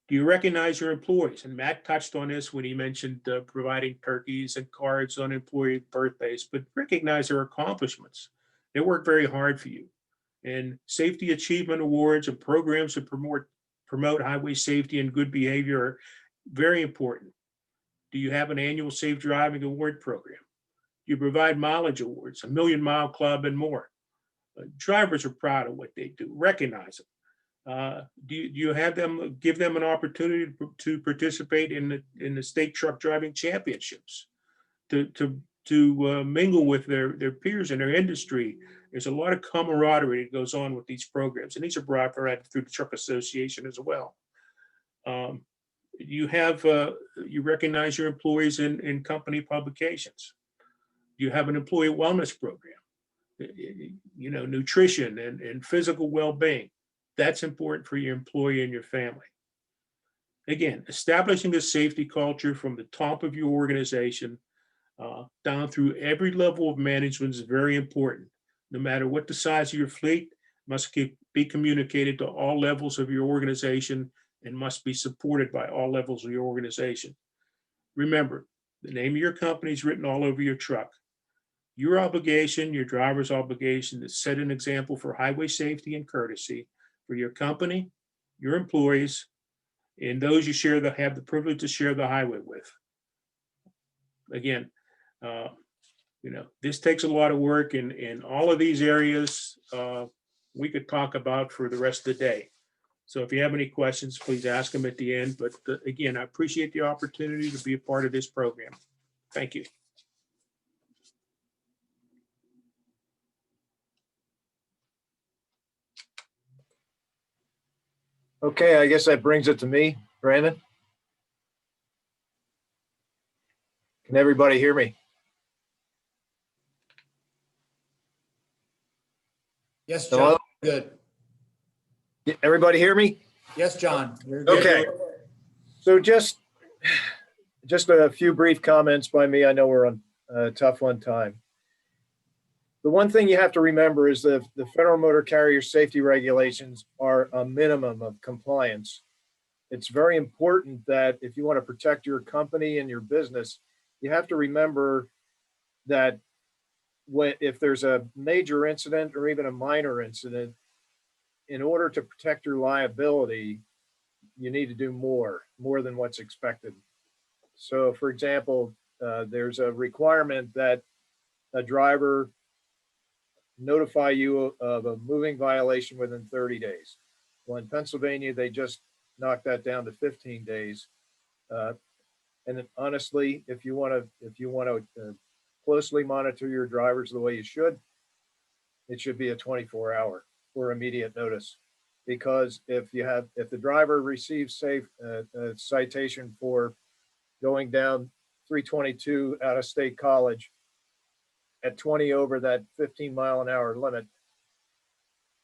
Do you recognize your employees? And Matt touched on this when he mentioned providing turkeys and cards on employee birthdays, but recognize their accomplishments. They work very hard for you. And safety achievement awards and programs that promote promote highway safety and good behavior are very important. Do you have an annual safe driving award program? Do you provide mileage awards, a 1,000,000 Club and more? Drivers are proud of what they do, recognize them. Do you have them, give them an opportunity to participate in the state truck driving championships, to mingle with their peers in their industry? There's a lot of camaraderie that goes on with these programs, and these are brought forward through the Truck Association as well. You recognize your employees in company publications. You have an employee wellness program, nutrition and physical well-being. That's important for your employee and your family. Again, establishing a safety culture from the top of your organization down through every level of management is very important. No matter what the size of your fleet, must be communicated to all levels of your organization and must be supported by all levels of your organization. Remember, the name of your company is written all over your truck. Your obligation, your driver's obligation, is set an example for highway safety and courtesy for your company, your employees, and those you have the privilege to share the highway with. Again, this takes a lot of work, in all of these areas we could talk about for the rest of the day. So if you have any questions, please ask them at the end. But again, I appreciate the opportunity to be a part of this program. Thank you. Okay, I guess that brings it to me, Brandon. Can everybody hear me? Yes, John. Hello? Good. Everybody hear me? Yes, John. You're good. Okay. So just a few brief comments by me. I know we're on a tough one time. The one thing you have to remember is that the Federal Motor Carrier Safety Regulations are a minimum of compliance. It's very important that if you want to protect your company and your business, you have to remember that if there's a major incident or even a minor incident, in order to protect your liability, you need to do more than what's expected. So for example, there's a requirement that a driver notify you of a moving violation within 30 days. Well, in Pennsylvania, they just knocked that down to 15 days. And then honestly, if you want to closely monitor your drivers the way you should, it should be a 24-hour or immediate notice. Because if the driver receives a citation for going down 322 out of state college at 20 over that 15-mile-an-hour limit,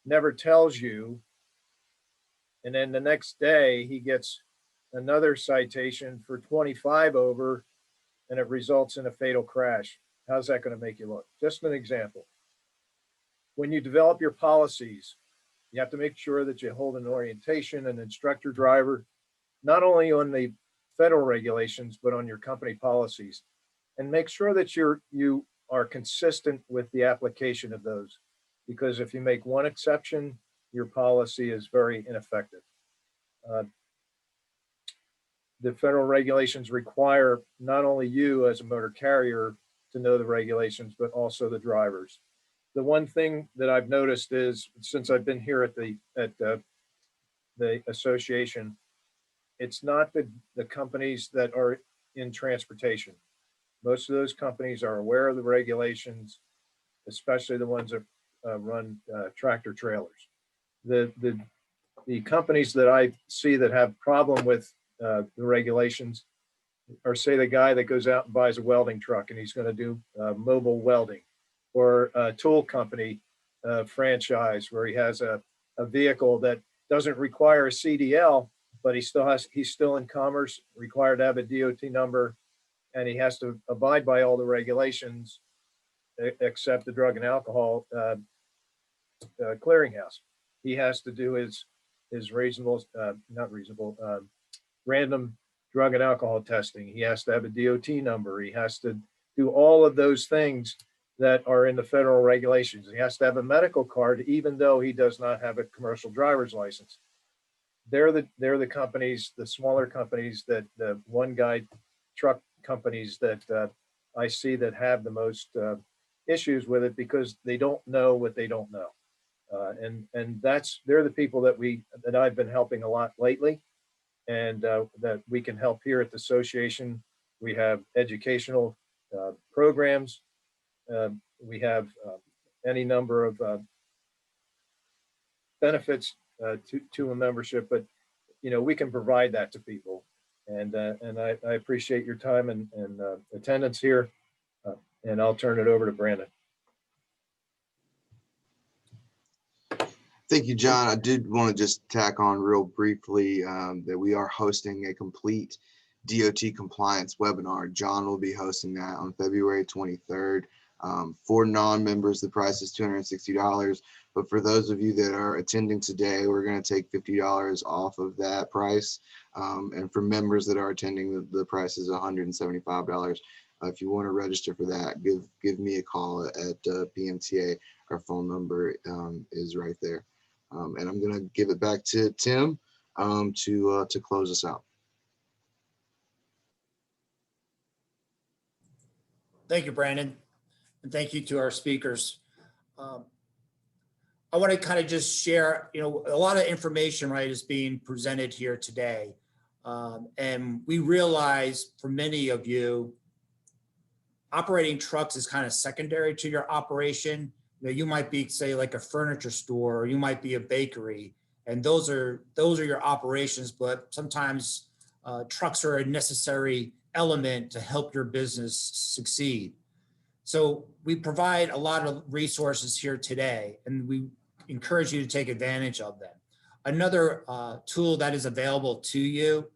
never tells you, and then the next day he gets another citation for 25 over, and it results in a fatal crash. How's that going to make you look? Just an example. When you develop your policies, you have to make sure that you hold an orientation and instruct your driver, not only on the federal regulations, but on your company policies, and make sure that you are consistent with the application of those. Because if you make one exception, your policy is very ineffective. The federal regulations require not only you as a motor carrier to know the regulations, but also the drivers. The one thing that I've noticed is, since I've been here at the association, it's not the companies that are in transportation. Most of those companies are aware of the regulations, especially the ones that run tractor trailers. The companies that I see that have problem with the regulations are, say, the guy that goes out and buys a welding truck and he's going to do mobile welding, or a tool company franchise where he has a vehicle that doesn't require a CDL, but he's still in commerce, required to have a DOT number, and he has to abide by all the regulations except the drug and alcohol clearinghouse. He has to do his random drug and alcohol testing. He has to have a DOT number. He has to do all of those things that are in the federal regulations. He has to have a medical card, even though he does not have a commercial driver's license. they're the companies, the smaller companies, that the one guy truck companies that I see that have the most issues with it, because they don't know what they don't know. And they're the people that I've been helping a lot lately, and that we can help here at the association. We have educational programs. We have any number of benefits to a membership, but we can provide that to people. And I appreciate your time and attendance here. And I'll turn it over to Brandon. Thank you, John. I did want to just tack on real briefly that we are hosting a complete DOT compliance webinar. John will be hosting that on February 23rd. For non-members, the price is $260. But for those of you that are attending today, we're going to take $50 off of that price. And for members that are attending, the price is $175. If you want to register for that, give me a call at Fmcsa. Our phone number is right there. And I'm going to give it back to Tim to close us out. Thank you, Brandon. And thank you to our speakers. I want to kind of just share, a lot of information, right, is being presented here today. And we realize for many of you, operating trucks is kind of secondary to your operation. You might be, say, like a furniture store, or you might be a bakery, and those are your operations. But sometimes trucks are a necessary element to help your business succeed. So we provide a lot of resources here today, and we encourage you to take advantage of them. Another tool that is available to you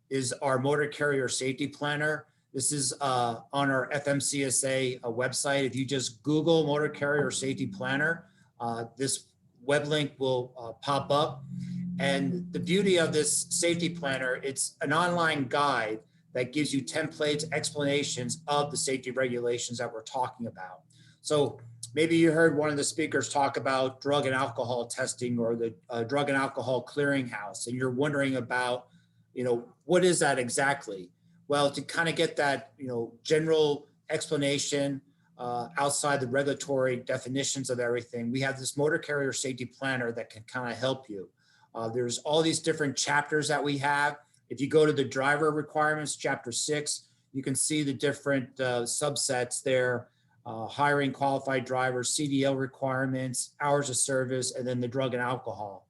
is our Motor Carrier Safety Planner. This is on our Fmcsa website. If you just Google Motor Carrier Safety Planner, this web link will pop up. And the beauty of this safety planner, it's an online guide that gives you templates, explanations of the safety regulations that we're talking about. So maybe you heard one of the speakers talk about drug and alcohol testing, or the drug and alcohol clearinghouse, and you're wondering about, what is that exactly? Well, to kind of get that, general explanation outside the regulatory definitions of everything, we have this Motor Carrier Safety Planner that can kind of help you. There's all these different chapters that we have. If you go to the driver requirements, chapter 6, you can see the different subsets there, hiring qualified drivers, CDL requirements, hours of service, and then the drug and alcohol.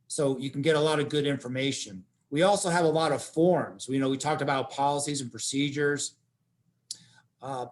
So you can get a lot of good information. We also have a lot of forms. We talked about policies and procedures.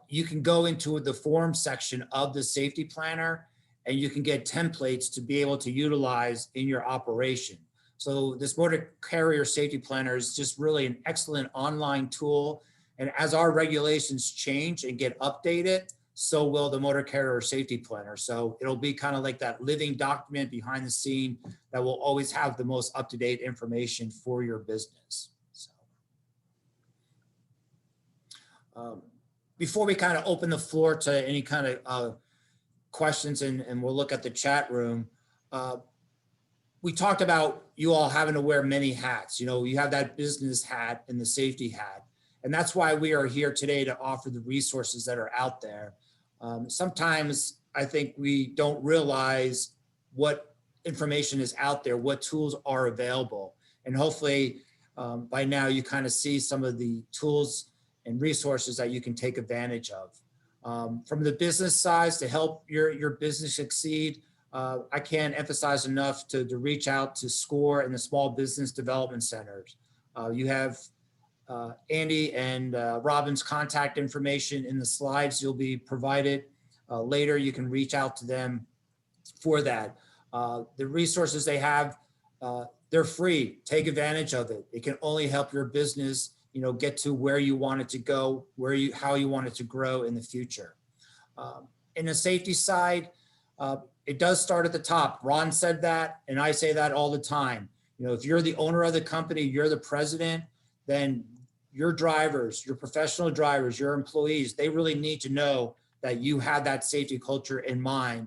You can go into the form section of the safety planner, and you can get templates to be able to utilize in your operation. So this Motor Carrier Safety Planner is just really an excellent online tool. And as our regulations change and get updated, so will the Motor Carrier Safety Planner. So it'll be kind of like that living document behind the scene that will always have the most up-to-date information for your business. So, before we kind of open the floor to any kind of questions, and we'll look at the chat room, we talked about you all having to wear many hats. You have that business hat and the safety hat. And that's why we are here today, to offer the resources that are out there. Sometimes I think we don't realize what information is out there, what tools are available. And hopefully by now you kind of see some of the tools and resources that you can take advantage of. From the business side, to help your business succeed, I can't emphasize enough to reach out to SCORE and the Small Business Development Centers. You have Andy and Robin's contact information in the slides you'll be provided later. You can reach out to them for that. The resources they have, they're free. Take advantage of it. It can only help your business, get to where you want it to go, how you want it to grow in the future. In the safety side, it does start at the top. Ron said that, and I say that all the time. If you're the owner of the company, you're the president, then your drivers, your professional drivers, your employees, they really need to know that you have that safety culture in mind,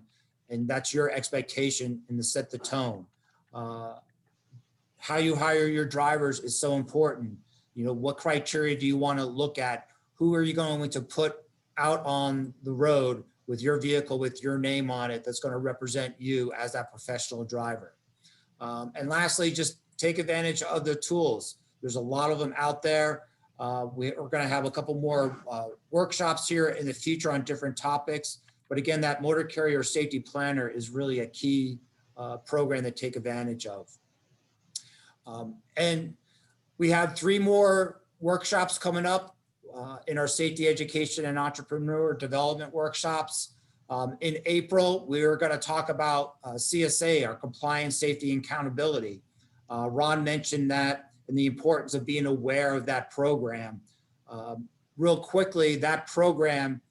and that's your expectation, and to set the tone. how you hire your drivers is so important. You know, what criteria do you want to look at? Who are you going to put out on the road with your vehicle, with your name on it, that's going to represent you as that professional driver? And lastly, just take advantage of the tools. There's a lot of them out there. We're going to have a couple more workshops here in the future on different topics. But again, that motor carrier safety planner is really a key program to take advantage of. And we have 3 more workshops coming up in our safety education and entrepreneur development workshops. In April, we are going to talk about CSA, our compliance, safety, and accountability. Ron mentioned that and the importance of being aware of that program. Real quickly, that program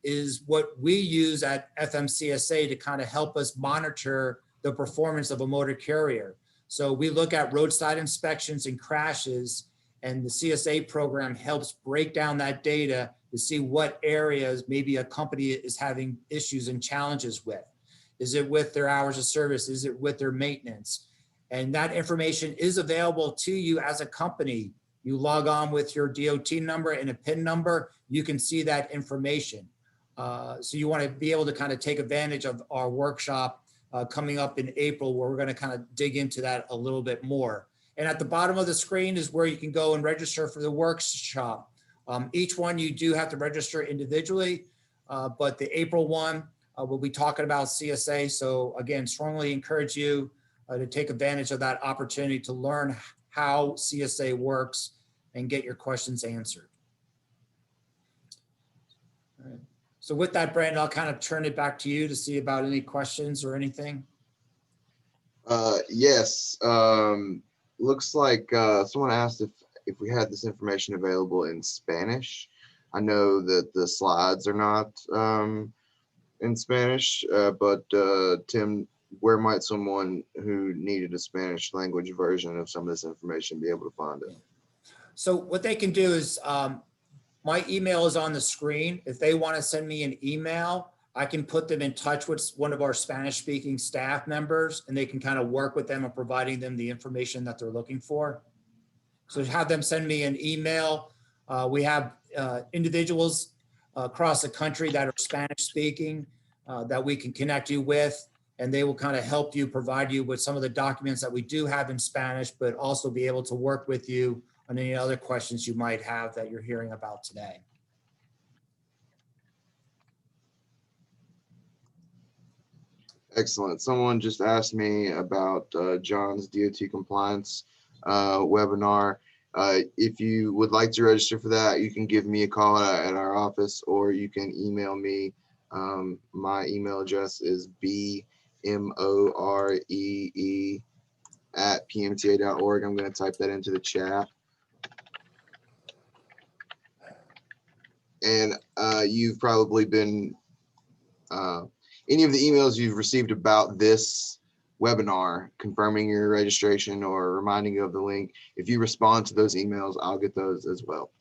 is what we use at Fmcsa to kind of help us monitor the performance of a motor carrier. So we look at roadside inspections and crashes, and the CSA program helps break down that data to see what areas maybe a company is having issues and challenges with. Is it with their hours of service? Is it with their maintenance? And that information is available to you as a company. You log on with your DOT number and a PIN number, you can see that information. So you want to be able to kind of take advantage of our workshop coming up in April, where we're going to kind of dig into that a little bit more. And at the bottom of the screen is where you can go and register for the workshop. Each one you do have to register individually, but the April one, we'll be talking about CSA. So again, strongly encourage you to take advantage of that opportunity to learn how CSA works and get your questions answered. All right. So with that, Brandon, I'll kind of turn it back to you to see about any questions or anything. Yes. Looks like someone asked if we had this information available in Spanish. I know that the slides are not in Spanish, but Tim, where might someone who needed a Spanish language version of some of this information be able to find it? So what they can do is, my email is on the screen. If they want to send me an email, I can put them in touch with one of our Spanish speaking staff members, and they can kind of work with them on providing them the information that they're looking for. So have them send me an email. We have individuals across the country that are Spanish speaking that we can connect you with, and they will kind of help you, provide you with some of the documents that we do have in Spanish, but also be able to work with you on any other questions you might have that you're hearing about today. Excellent. Someone just asked me about John's DOT compliance webinar. If you would like to register for that, you can give me a call at our office, or you can email me. My email address is bmoree@pmta.org. I'm going to type that into the chat. And you've probably been, any of the emails you've received about this webinar, confirming your registration or reminding you of the link, if you respond to those emails, I'll get those as well.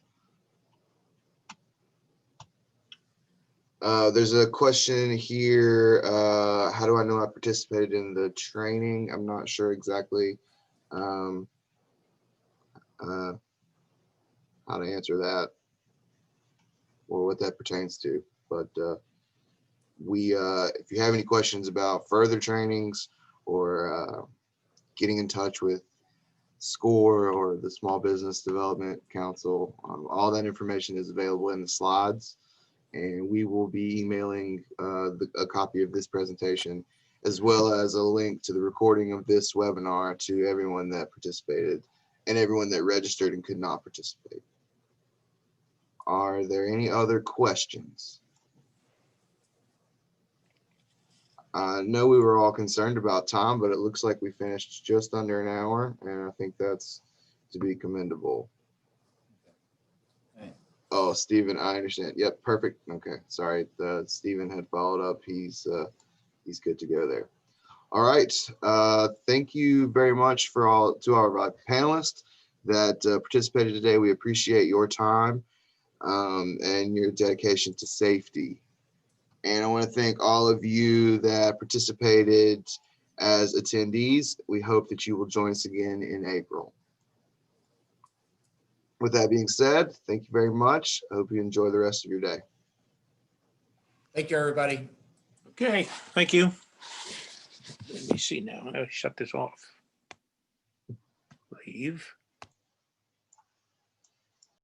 There's a question here. How do I know I participated in the training? I'm not sure exactly how to answer that or what that pertains to, but if you have any questions about further trainings or getting in touch with SCORE or the Small Business Development Council, all that information is available in the slides, and we will be emailing a copy of this presentation, as well as a link to the recording of this webinar to everyone that participated and everyone that registered and could not participate. Are there any other questions? I know we were all concerned about time, but it looks like we finished just under an hour, and I think that's to be commendable. Okay. Oh, Stephen, I understand. Yep, perfect. Okay, sorry. Stephen had followed up. He's good to go there. All right. Thank you very much to our panelists that participated today. We appreciate your time and your dedication to safety. And I want to thank all of you that participated as attendees. We hope that you will join us again in April. With that being said, thank you very much. I hope you enjoy the rest of your day. Thank you, everybody. Okay, thank you. Let me see now. I'll shut this off. Leave.